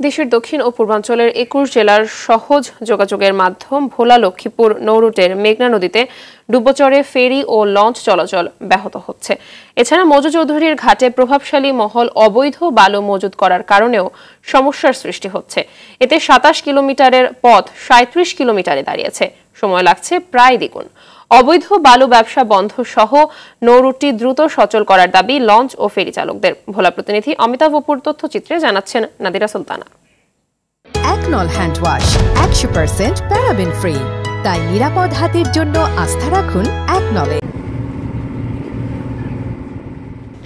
দেশের দক্ষিণ ও পূর্বাঞ্চলের ২১ জেলার সহজ যোগাযোগের মাধ্যম ভোলা লক্ষ্মীপুর নৌরুটের মেঘনা নদীতে ডুবোচরে ফেরি ও লঞ্চ চলাচল ব্যাহত হচ্ছে। এছাড়া মজু চৌধুরীর ঘাটে প্রভাবশালী মহল অবৈধ বালু মজুত করার কারণেও সমস্যার সৃষ্টি হচ্ছে। এতে ২৭ কিলোমিটারের পথ ৩৭ কিলোমিটারে দাঁড়িয়েছে, সময় লাগছে প্রায় দ্বিগুণ। অবৈধ বালু ব্যবসা বন্ধ সহ নৌরুটটি দ্রুত সচল করার দাবি লঞ্চ ও ফেরি চালকদের। ভোলা প্রতিনিধি অমিতাভ অপুর তথ্যচিত্রে জানাচ্ছেন নাদিরা সুলতানা। একনল হ্যান্ড ওয়াশ ১০০% প্যারাবেন ফ্রি, তাই নিরাপদ হাতের জন্য আস্থা রাখুন একনলে।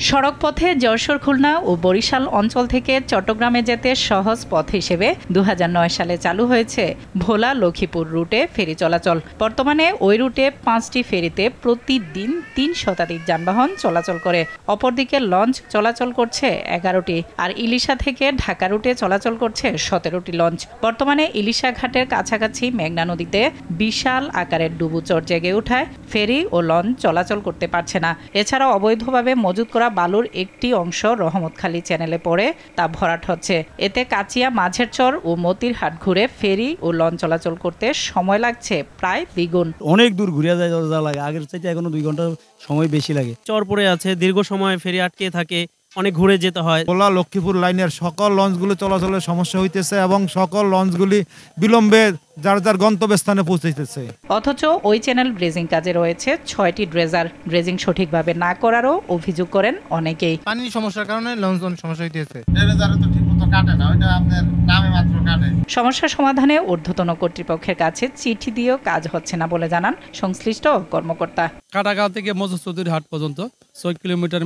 সড়কপথে যশোর, খুলনা ও বরিশাল অঞ্চল থেকে চট্টগ্রামে যেতে সহজ পথ হিসেবে ২০০৯ সালে চালু হয়েছে ভোলা লক্ষ্মীপুর রুটে ফেরি চলাচল। বর্তমানে ওই রুটে ৫টি ফেরিতে প্রতিদিন ৩ শতাধিক যানবাহন চলাচল করে। অপরদিকে লঞ্চ চলাচল করছে ১১টি, আর ইলিশা থেকে ঢাকা রুটে চলাচল করছে ১৭টি লঞ্চ। বর্তমানে ইলিশা ঘাটের কাছাকাছি মেঘনা নদীতে বিশাল আকারের ডুবোচর জেগে ওঠায় ফেরি ও লঞ্চ চলাচল করতে পারছে না। এছাড়াও অবৈধভাবে মজুত করা বালুর একটি অংশ রহমতখালী চ্যানেলে পড়ে তা ভরাট হচ্ছে। এতে কাচিয়া, মাঝের চর ও মতিরহাট ঘুরে ফেরি ও লঞ্চ চলাচল করতে সময় লাগছে প্রায় দ্বিগুণ। অনেক দূর ঘুরিয়া যায় লাগে, আগের চাইতে এখনো 2 ঘন্টা সময় বেশি লাগে। চর পড়ে আছে, দীর্ঘ সময় ফেরি আটকে থাকে, অনেক ঘুরে যেতে হয়। ভোলা লক্ষ্মীপুর লাইনের সকল লঞ্চগুলো চলাচলের সমস্যা হইতেছে এবং সকল লঞ্চগুলি বিলম্বে যার যার গন্তব্যস্থানে পৌঁছাইতেছে। অথচ ওই চ্যানেল ড্রেজিং কাজে রয়েছে 6টি ড্রেজার। ড্রেজিং সঠিকভাবে না করারও অভিযোগ করেন অনেকেই। পানির সমস্যার কারণে লঞ্চ সমস্যা হইতেছে। ড্রেজারে তো ঠিকমতো কাটে না, ওইটা আপনার নামে মাত্র কাটে। সমস্যা সমাধানে ঊর্ধ্বতন কর্তৃপক্ষের কাছে চিঠি দিয়েও কাজ হচ্ছে না বলে জানান সংশ্লিষ্ট কর্মকর্তা। কাটাগাঁও থেকে মজু চৌধুরী হাট পর্যন্ত 6 কিলোমিটার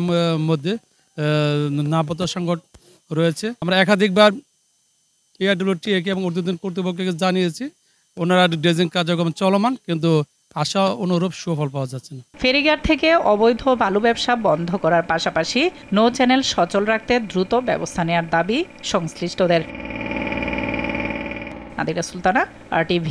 মধ্যে নাপতা সংকট রয়েছে। আমরা একাধিকবার এআরডব্লিউটিএকে এবং ঊর্ধ্বতন কর্তৃপক্ষকে জানিয়েছি। ওনারা ড্রেজিং কার্যক্রম চলমান, কিন্তু আশা অনুরূপ সুফল পাওয়া যাচ্ছে না। ফেরিঘাট থেকে অবৈধ বালু ব্যবসা বন্ধ করার পাশাপাশি নৌ চ্যানেল সচল রাখতে দ্রুত ব্যবস্থা নেওয়ার দাবি সংশ্লিষ্টদের। নাদিরা সুলতানা, RTV।